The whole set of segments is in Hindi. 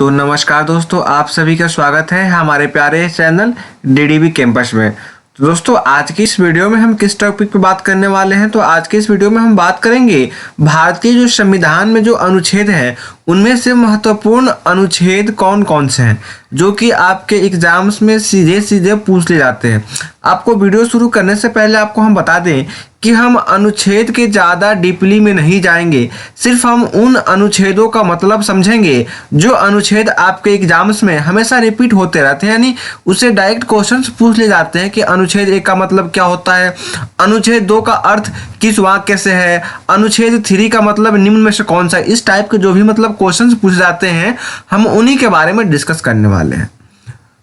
तो नमस्कार दोस्तों, आप सभी का स्वागत है हमारे प्यारे चैनल डीडीबी कैंपस में। तो दोस्तों, आज की इस वीडियो में हम किस टॉपिक पे बात करने वाले हैं? तो आज के इस वीडियो में हम बात करेंगे भारतीय जो संविधान में जो अनुच्छेद हैं उनमें से महत्वपूर्ण अनुच्छेद कौन कौन से हैं जो कि आपके एग्जाम्स में सीधे सीधे पूछ ले जाते हैं। आपको वीडियो शुरू करने से पहले आपको हम बता दें कि हम अनुच्छेद के ज़्यादा डीपली में नहीं जाएंगे, सिर्फ हम उन अनुच्छेदों का मतलब समझेंगे जो अनुच्छेद आपके एग्जाम्स में हमेशा रिपीट होते रहते हैं, यानी उससे डायरेक्ट क्वेश्चंस पूछ ले जाते हैं कि अनुच्छेद 1 का मतलब क्या होता है, अनुच्छेद 2 का अर्थ किस वाक्य से है, अनुच्छेद 3 का मतलब निम्न में से कौन सा है। इस टाइप के जो भी मतलब क्वेश्चंस पूछे जाते हैं हम उन्हीं के बारे में डिस्कस करने वाले हैं।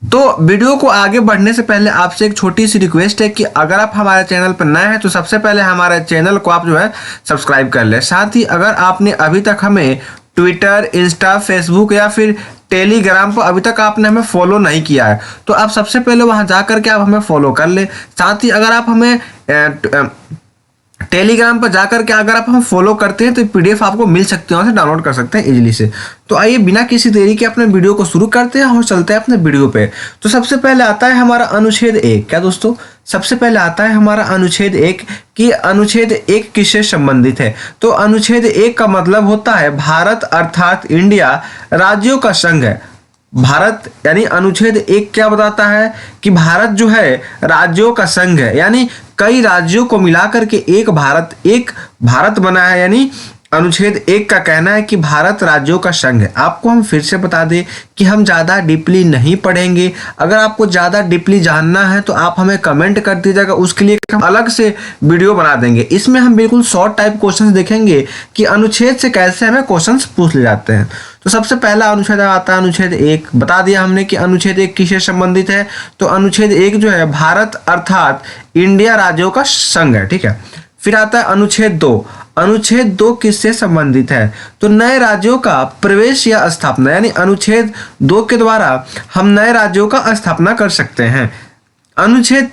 तो वीडियो को आगे बढ़ने से पहले आपसे एक छोटी सी रिक्वेस्ट है कि अगर आप हमारे चैनल पर नए हैं तो सबसे पहले हमारे चैनल को आप जो है सब्सक्राइब कर लें। साथ ही अगर आपने अभी तक हमें ट्विटर, इंस्टा, फेसबुक या फिर टेलीग्राम पर अभी तक आपने हमें फॉलो नहीं किया है तो आप सबसे पहले वहां जा करके आप हमें फॉलो कर लें। साथ ही अगर आप हमें टेलीग्राम पर जाकर के अगर आप हम फॉलो करते हैं तो पीडीएफ आपको मिल सकते हैं, वहाँ से डाउनलोड कर सकते हैं इजीली से। तो आइए बिना किसी देरी के अपने वीडियो को शुरू करते हैं और चलते हैं अपने वीडियो पे। तो सबसे पहले आता है हमारा अनुच्छेद 1। क्या दोस्तों? सबसे पहले आता है हमारा अनुच्छेद 1 कि अनुच्छेद 1 किससे संबंधित है। तो अनुच्छेद 1 का मतलब होता है भारत अर्थात इंडिया राज्यों का संघ है। भारत यानी अनुच्छेद 1 क्या बताता है कि भारत जो है राज्यों का संघ है, यानी कई राज्यों को मिलाकर के एक भारत बना है। यानी अनुच्छेद 1 का कहना है कि भारत राज्यों का संघ है। आपको हम फिर से बता दें कि हम ज़्यादा डीपली नहीं पढ़ेंगे। अगर आपको ज़्यादा डीपली जानना है तो आप हमें कमेंट कर दीजिएगा, उसके लिए हम अलग से वीडियो बना देंगे। इसमें हम बिल्कुल शॉर्ट टाइप क्वेश्चंस देखेंगे कि अनुच्छेद से कैसे हमें क्वेश्चंस पूछ ले जाते हैं। तो सबसे पहला अनुच्छेद आता है अनुच्छेद 1। बता दिया हमने कि अनुच्छेद 1 किससे संबंधित है। तो अनुच्छेद 1 जो है भारत अर्थात इंडिया राज्यों का संघ है, ठीक है। फिर आता है अनुच्छेद 2। अनुच्छेद 2 किससे संबंधित है? तो नए राज्यों का प्रवेश या स्थापना, यानी अनुच्छेद 2 के द्वारा हम नए राज्यों का स्थापना कर सकते हैं। अनुच्छेद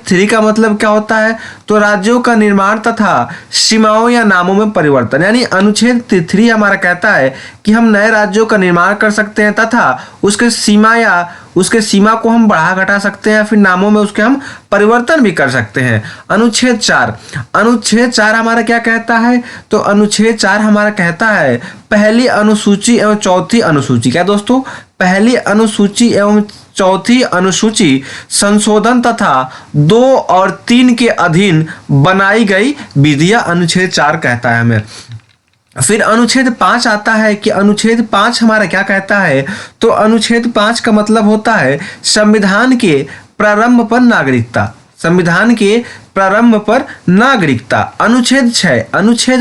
3 का मतलब क्या होता है? तो राज्यों का निर्माण तथा सीमाओं या नामों में परिवर्तन, यानी अनुच्छेद 3 हमारा कहता है कि हम नए राज्यों का निर्माण कर सकते हैं तथा उसके सीमा को हम बढ़ा घटा सकते हैं, फिर नामों में उसके हम परिवर्तन भी कर सकते हैं। अनुच्छेद 4 हमारा क्या कहता है? तो अनुच्छेद 4 हमारा कहता है पहली अनुसूची एवं चौथी अनुसूची। क्या दोस्तों? पहली अनुसूची एवं चौथी अनुसूची संशोधन तथा 2 और 3 के अधीन बनाई गई विधियां अनुच्छेद 4 कहता है हमें। फिर अनुच्छेद 5 आता है कि अनुच्छेद 5 हमारा क्या कहता है? तो अनुच्छेद 5 का मतलब होता है संविधान के प्रारंभ पर नागरिकता। संविधान के प्रारंभ पर नागरिकता। अनुच्छेद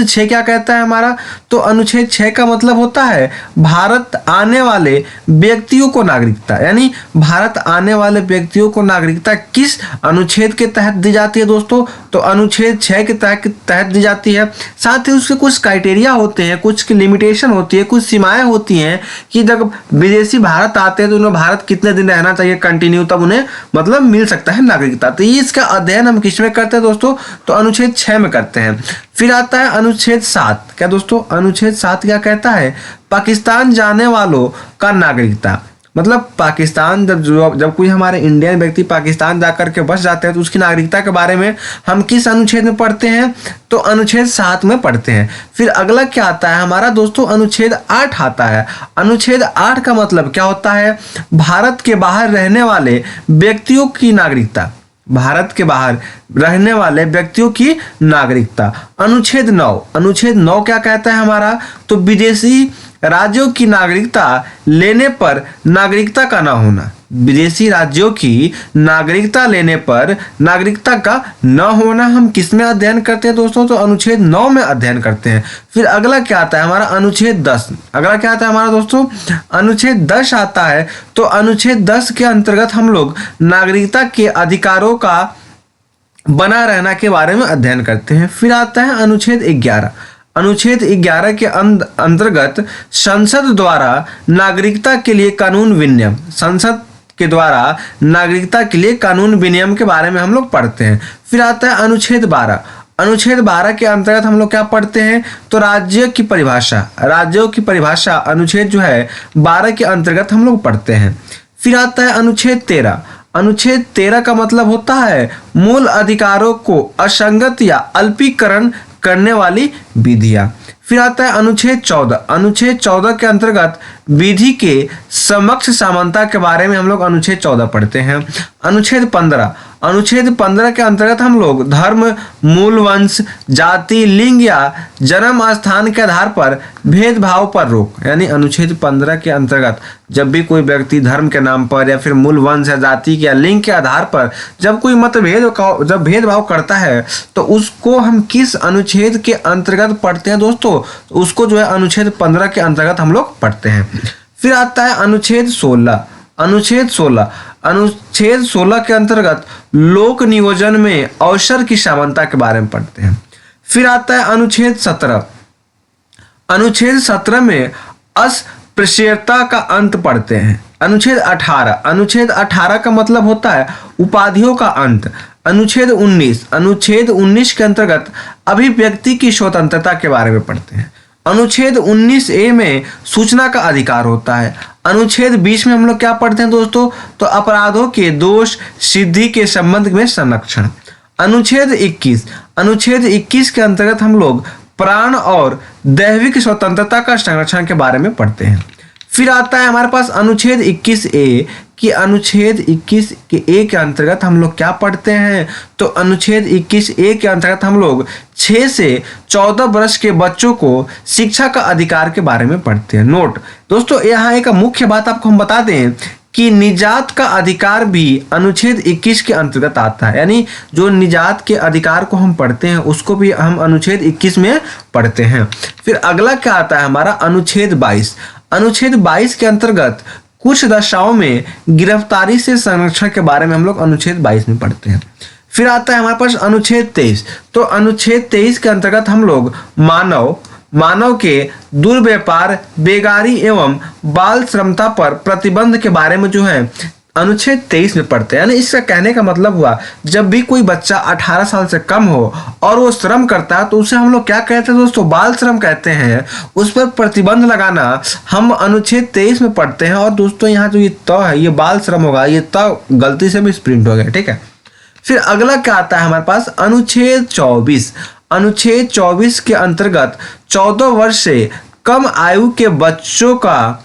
6 क्या कहता है हमारा? तो अनुच्छेद 6 का मतलब होता है भारत आने वाले व्यक्तियों को नागरिकता, यानी भारत आने वाले व्यक्तियों को नागरिकता किस अनुच्छेद के तहत दी जाती है दोस्तों? तो अनुच्छेद 6 के तहत दी जाती है। साथ ही उसके कुछ क्राइटेरिया होते हैं, कुछ लिमिटेशन होती है, कुछ सीमाएं होती हैं कि जब विदेशी भारत आते हैं तो उन्हें भारत कितने दिन रहना चाहिए कंटिन्यू, तब उन्हें मतलब मिल सकता है नागरिकता। तो ये इसका अध्ययन हम किसमें करते हैं दोस्तों? तो अनुच्छेद 6 में करते हैं। फिर आता है अनुच्छेद 7। क्या दोस्तों? अनुच्छेद 7 क्या कहता है? पाकिस्तान जाने वालों का नागरिकता, मतलब पाकिस्तान जब कोई हमारे इंडियन व्यक्ति पाकिस्तान जाकर के बस जाते हैं तो उसकी नागरिकता के बारे में हम किस अनुच्छेद में पढ़ते हैं? तो अनुच्छेद 7 में पढ़ते हैं। फिर अगला क्या आता है हमारा दोस्तों? अनुच्छेद 8 आता है। अनुच्छेद 8 का मतलब क्या होता है? भारत के बाहर रहने वाले व्यक्तियों की नागरिकता, भारत के बाहर रहने वाले व्यक्तियों की नागरिकता। अनुच्छेद 9 क्या कहता है हमारा? तो विदेशी राज्यों की नागरिकता लेने पर नागरिकता का न होना। विदेशी राज्यों की नागरिकता लेने पर नागरिकता का न होना हम किस में अध्ययन करते हैं दोस्तों? तो अनुच्छेद 9 में अध्ययन करते हैं। फिर अगला क्या आता है हमारा? अनुच्छेद 10। अगला क्या आता है हमारा दोस्तों? अनुच्छेद 10 आता है। तो अनुच्छेद 10 के अंतर्गत हम लोग नागरिकता के अधिकारों का बना रहना के बारे में अध्ययन करते हैं। फिर आता है अनुच्छेद 11। अनुच्छेद 11 के अंतर्गत संसद द्वारा नागरिकता के लिए कानून विनियम, संसद के द्वारा नागरिकता के लिए कानून विनियम के बारे में हम लोग पढ़ते हैं। फिर आता है अनुच्छेद 12। अनुच्छेद 12 के अंतर्गत हम लोग क्या पढ़ते हैं, तो राज्यों की परिभाषा अनुच्छेद जो है 12 के अंतर्गत हम लोग पढ़ते हैं। फिर आता है अनुच्छेद 13। अनुच्छेद 13 का मतलब होता है मूल अधिकारों को असंगत या अल्पीकरण करने वाली विधियां। फिर आता है अनुच्छेद 14। अनुच्छेद 14 के अंतर्गत विधि के समक्ष समानता के बारे में हम लोग अनुच्छेद 14 पढ़ते हैं। अनुच्छेद 15। अनुच्छेद 15 के अंतर्गत हम लोग धर्म, मूल वंश, जाति, लिंग या जन्म स्थान के आधार पर भेदभाव पर रोक, यानी अनुच्छेद 15 के अंतर्गत जब भी कोई व्यक्ति धर्म के नाम पर या फिर मूल वंश या जाति या लिंग के आधार पर जब कोई जब भेदभाव करता है तो उसको हम किस अनुच्छेद के अंतर्गत पढ़ते हैं दोस्तों, तो उसको जो है अनुच्छेद 15 के अंतर्गत हम लोग पढ़ते हैं। फिर आता है अनुच्छेद 16। अनुच्छेद 16 के अंतर्गत लोक नियोजन में अवसर की समानता के बारे में पढ़ते हैं। फिर आता है अनुच्छेद 17। अनुच्छेद 17 में अस्पृश्यता का अंत पढ़ते हैं। अनुच्छेद 18 का मतलब होता है उपाधियों का अंत। अनुच्छेद 19 के अंतर्गत अभिव्यक्ति की स्वतंत्रता के बारे में पढ़ते हैं। अनुच्छेद 19A में सूचना का अधिकार होता है। अनुच्छेद 20 में हम लोग क्या पढ़ते हैं दोस्तों, तो अपराधों के दोष सिद्धि के संबंध में संरक्षण। अनुच्छेद 21 के अंतर्गत हम लोग प्राण और दैविक स्वतंत्रता का संरक्षण के बारे में पढ़ते हैं। फिर आता है हमारे पास अनुच्छेद 21A कि अनुच्छेद 21A के अंतर्गत हम लोग क्या पढ़ते हैं, तो अनुच्छेद 21A के अंतर्गत हम लोग 6 से 14 वर्ष के बच्चों को शिक्षा का अधिकार के बारे में पढ़ते हैं। नोट दोस्तों, यहाँ एक मुख्य बात आपको हम बता दें कि निजात का अधिकार भी अनुच्छेद 21 के अंतर्गत आता है, यानी जो निजात के अधिकार को हम पढ़ते हैं उसको भी हम अनुच्छेद 21 में पढ़ते हैं। फिर अगला क्या आता है हमारा अनुच्छेद 22। अनुच्छेद 22 के अंतर्गत कुछ दशाओं में गिरफ्तारी से संरक्षण के बारे में हम लोग अनुच्छेद 22 में पढ़ते हैं। फिर आता है हमारे पास अनुच्छेद 23। तो अनुच्छेद 23 के अंतर्गत हम लोग मानव के दुर्व्यापार, बेगारी एवं बाल श्रमता पर प्रतिबंध के बारे में जो है अनुच्छेद 23 में पढ़ते हैं। यानी इसका कहने का मतलब हुआ जब भी कोई बच्चा 18 साल से कम हो और वो श्रम करता है तो उसे हम लोग क्या कहते हैं दोस्तों, बाल श्रम कहते हैं। उस पर प्रतिबंध लगाना हम अनुच्छेद 23 में पढ़ते हैं। और दोस्तों यहाँ जो ये त है ये बाल श्रम होगा, ये त गलती से भी प्रिंट हो गया, ठीक है। फिर अगला क्या आता है हमारे पास अनुच्छेद 24। अनुच्छेद 24 के अंतर्गत 14 वर्ष से कम आयु के बच्चों का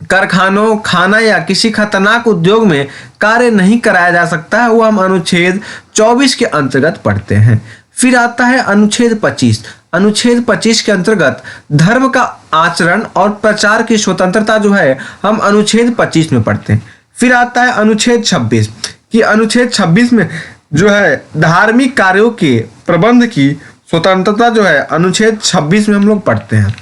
कारखानों, खाना या किसी खतरनाक उद्योग में कार्य नहीं कराया जा सकता है, वो हम अनुच्छेद 24 के अंतर्गत पढ़ते हैं। फिर आता है अनुच्छेद 25। अनुच्छेद 25 के अंतर्गत धर्म का आचरण और प्रचार की स्वतंत्रता जो है हम अनुच्छेद 25 में पढ़ते हैं। फिर आता है अनुच्छेद 26 कि अनुच्छेद 26 में जो है धार्मिक कार्यों के प्रबंध की स्वतंत्रता जो है अनुच्छेद 26 में हम लोग पढ़ते हैं।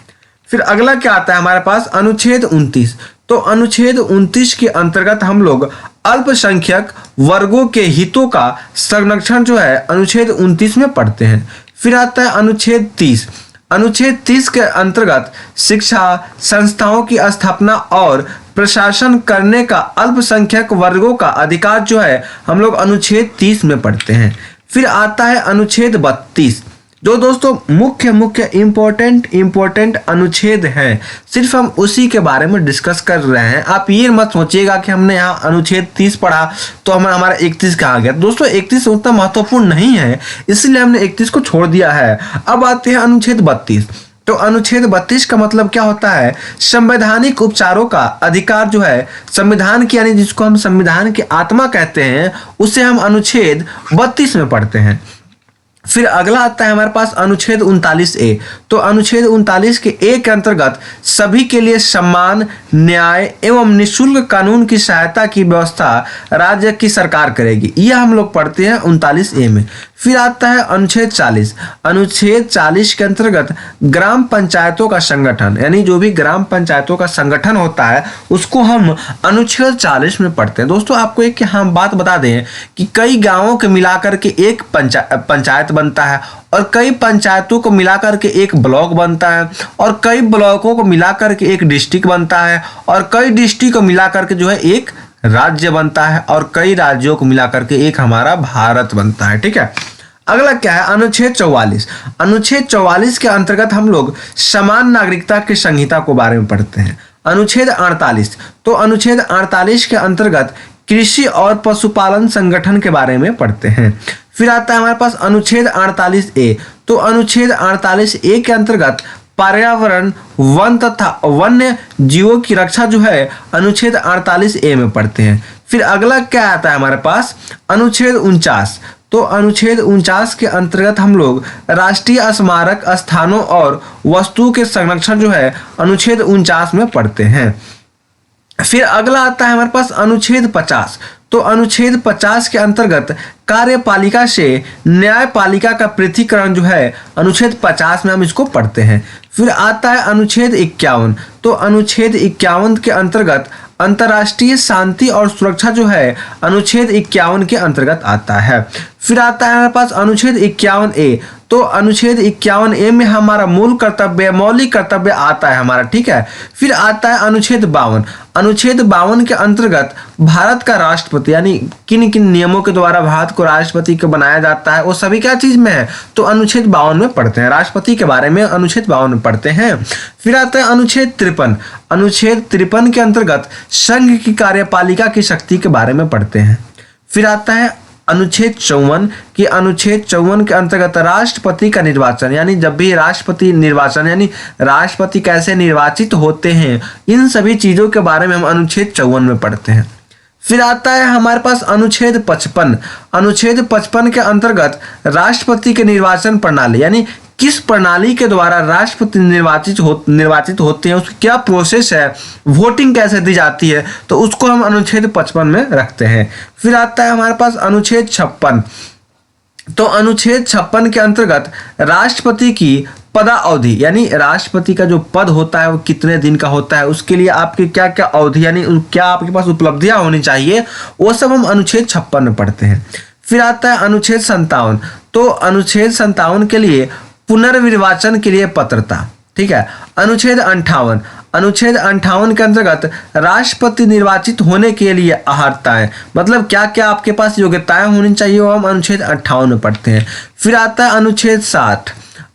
फिर अगला क्या आता है हमारे पास अनुच्छेद 29। तो अनुच्छेद 29 के अंतर्गत हम लोग अल्पसंख्यक वर्गों के हितों का संरक्षण जो है अनुच्छेद 29 में पढ़ते हैं। फिर आता है अनुच्छेद 30। अनुच्छेद 30 के अंतर्गत शिक्षा संस्थाओं की स्थापना और प्रशासन करने का अल्पसंख्यक वर्गों का अधिकार जो है हम लोग अनुच्छेद 30 में पढ़ते हैं। फिर आता है अनुच्छेद 32 जो दोस्तों मुख्य इम्पोर्टेंट अनुच्छेद है, सिर्फ हम उसी के बारे में डिस्कस कर रहे हैं। आप ये मत सोचिएगा कि हमने यहाँ अनुच्छेद 30 पढ़ा तो हमारा 31 कहाँ गया। दोस्तों 31 उतना महत्वपूर्ण नहीं है, इसलिए हमने 31 को छोड़ दिया है। अब आते हैं अनुच्छेद 32। तो अनुच्छेद 32 का मतलब क्या होता है, संवैधानिक उपचारों का अधिकार जो है संविधान की, यानी जिसको हम संविधान की आत्मा कहते हैं, उसे हम अनुच्छेद 32 में पढ़ते हैं। फिर अगला आता है हमारे पास अनुच्छेद 39A। तो अनुच्छेद 39 के ए के अंतर्गत सभी के लिए सम्मान, न्याय एवं निःशुल्क कानून की सहायता की व्यवस्था राज्य की सरकार करेगी, यह हम लोग पढ़ते हैं 39A में। फिर आता है अनुच्छेद 40। अनुच्छेद 40 के अंतर्गत ग्राम पंचायतों का संगठन, यानी जो भी ग्राम पंचायतों का संगठन होता है उसको हम अनुच्छेद 40 में पढ़ते हैं। दोस्तों आपको एक हम बात बता दें कि कई गांवों के मिलाकर के एक पंचायत बनता है, और कई पंचायतों को मिलाकर के एक ब्लॉक बनता है, और कई ब्लॉकों को मिलाकर के एक डिस्ट्रिक्ट बनता है, और कई डिस्ट्रिक्ट को मिलाकर के जो है एक राज्य बनता है, और कई राज्यों को मिलाकर के एक हमारा भारत बनता है, ठीक है। अगला क्या है, अनुच्छेद 44। अनुच्छेद 44 के अंतर्गत हम लोग समान नागरिकता की संहिता को बारे में पढ़ते हैं। अनुच्छेद 48, तो अनुच्छेद 48 के अंतर्गत कृषि और पशुपालन संगठन के बारे में पढ़ते हैं। फिर आता है हमारे पास अनुच्छेद 48A, तो अनुच्छेद 48A के अंतर्गत पर्यावरण, वन तथा वन्य जीवों की रक्षा जो है अनुच्छेद 48A में पढ़ते हैं। फिर अगला क्या आता है हमारे पास, अनुच्छेद 49, तो अनुच्छेद 49 के अंतर्गत हम लोग राष्ट्रीय स्मारक स्थानों और वस्तुओं के संरक्षण जो है अनुच्छेद 49 में पढ़ते हैं। फिर अगला आता है हमारे पास अनुच्छेद 50, तो अनुच्छेद 50 के अंतर्गत कार्यपालिका से न्यायपालिका का पृथक्करण जो है अनुच्छेद 50 में हम इसको पढ़ते हैं। फिर आता है अनुच्छेद 51, तो अनुच्छेद 51 के अंतर्गत अंतर्राष्ट्रीय शांति और सुरक्षा जो है अनुच्छेद 51 के अंतर्गत आता है। फिर आता है हमारे पास अनुच्छेद 51A, तो अनुच्छेद 51A में हमारा मूल कर्तव्य, मौलिक कर्तव्य आता है हमारा, ठीक है। फिर आता है अनुच्छेद 52। अनुच्छेद 52 के अंतर्गत भारत का राष्ट्रपति यानी किन किन नियमों के द्वारा भारत को राष्ट्रपति को बनाया जाता है वो सभी क्या चीज में है, तो अनुच्छेद 52 में पढ़ते हैं। राष्ट्रपति के बारे में अनुच्छेद 52 में पढ़ते हैं। फिर आता है अनुच्छेद 53। अनुच्छेद 53 के अंतर्गत संघ की कार्यपालिका की शक्ति के बारे में पढ़ते हैं। फिर आता है अनुच्छेद 54 कि अनुच्छेद 54 के अंतर्गत राष्ट्रपति का निर्वाचन, यानी जब भी राष्ट्रपति निर्वाचन यानी राष्ट्रपति कैसे निर्वाचित होते हैं, इन सभी चीजों के बारे में हम अनुच्छेद 54 में पढ़ते हैं। फिर आता है हमारे पास अनुच्छेद 55। अनुच्छेद 55 के अंतर्गत राष्ट्रपति के निर्वाचन प्रणाली, यानी किस प्रणाली के द्वारा राष्ट्रपति निर्वाचित होते हैं, उसकी क्या प्रोसेस है, वोटिंग कैसे दी जाती है, तो उसको हम अनुच्छेद 55 में रखते हैं। फिर आता है हमारे पास अनुच्छेद 56, तो अनुच्छेद 56 के अंतर्गत राष्ट्रपति की पदावधि, यानी राष्ट्रपति का जो पद होता है वो कितने दिन का होता है, उसके लिए आपकी क्या क्या अवधि यानी क्या आपके पास उपलब्धियां होनी चाहिए, वो सब हम अनुच्छेद 56 में पढ़ते हैं। फिर आता है अनुच्छेद 57, तो अनुच्छेद 57 के लिए पुनर्निर्वाचन के लिए पात्रता, ठीक है। अनुच्छेद 58, अनुच्छेद 58 के अंतर्गत राष्ट्रपति निर्वाचित होने के लिए अर्हताएं, मतलब क्या क्या आपके पास योग्यताएं होनी चाहिए, वो हम अनुच्छेद 58 में पढ़ते हैं। फिर आता है अनुच्छेद 60।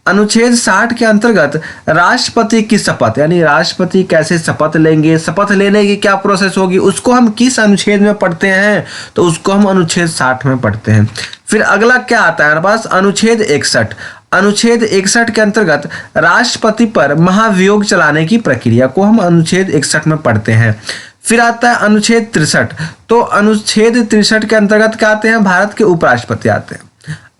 अनुच्छेद 60 के अंतर्गत राष्ट्रपति की शपथ, यानी राष्ट्रपति कैसे शपथ लेंगे, शपथ लेने की क्या प्रोसेस होगी, उसको हम किस अनुच्छेद में पढ़ते हैं, तो उसको हम अनुच्छेद 60 में पढ़ते हैं। फिर अगला क्या आता है हमारे पास, अनुच्छेद 61। अनुच्छेद 61 के अंतर्गत राष्ट्रपति पर महाभियोग चलाने की प्रक्रिया को हम अनुच्छेद 61 में पढ़ते हैं। फिर आता है अनुच्छेद 63, तो अनुच्छेद 63 के अंतर्गत क्या आते हैं, भारत के उपराष्ट्रपति आते हैं।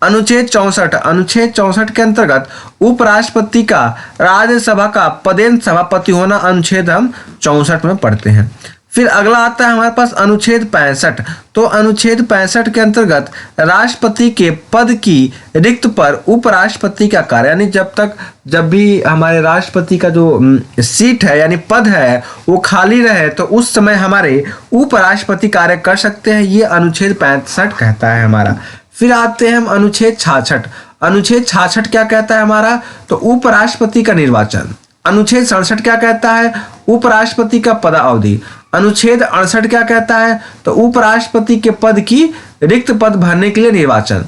अनुच्छेद 64, अनुच्छेद 64 के अंतर्गत उपराष्ट्रपति का राज्यसभा का पदेन सभापति होना अनुच्छेद हम 64 में पढ़ते हैं। फिर अगला आता है हमारे पास अनुच्छेद 65, तो अनुच्छेद 65 के अंतर्गत राष्ट्रपति के पद की रिक्त पर उपराष्ट्रपति का कार्य, यानी जब भी हमारे राष्ट्रपति का जो सीट है यानी पद है वो खाली रहे तो उस समय हमारे उपराष्ट्रपति कार्य कर सकते हैं, ये अनुच्छेद 65 कहता है हमारा। फिर आते हैं हम अनुच्छेद 66। अनुच्छेद 66 क्या कहता है हमारा, तो उपराष्ट्रपति का निर्वाचन। अनुच्छेद 67 क्या कहता है, उपराष्ट्रपति का पदावधि। अनुच्छेद 68 क्या कहता है, तो उपराष्ट्रपति के पद की रिक्त पद भरने के लिए निर्वाचन।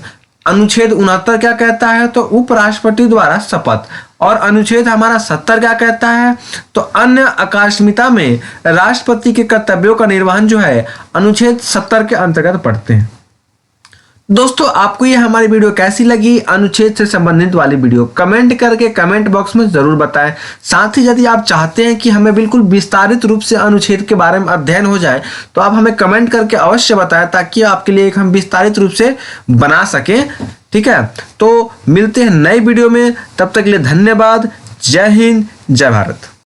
अनुच्छेद 69 क्या कहता है, तो उपराष्ट्रपति द्वारा शपथ। और अनुच्छेद हमारा 70 क्या कहता है, तो अन्य आकस्मिकता में राष्ट्रपति के कर्तव्यों का निर्वहन जो है अनुच्छेद 70 के अंतर्गत पढ़ते हैं। दोस्तों आपको ये हमारी वीडियो कैसी लगी, अनुच्छेद से संबंधित वाली वीडियो, कमेंट करके कमेंट बॉक्स में जरूर बताएं। साथ ही यदि आप चाहते हैं कि हमें बिल्कुल विस्तारित रूप से अनुच्छेद के बारे में अध्ययन हो जाए तो आप हमें कमेंट करके अवश्य बताएं, ताकि आपके लिए एक हम विस्तारित रूप से बना सकें, ठीक है। तो मिलते हैं नई वीडियो में, तब तक के लिए धन्यवाद। जय हिंद, जय भारत।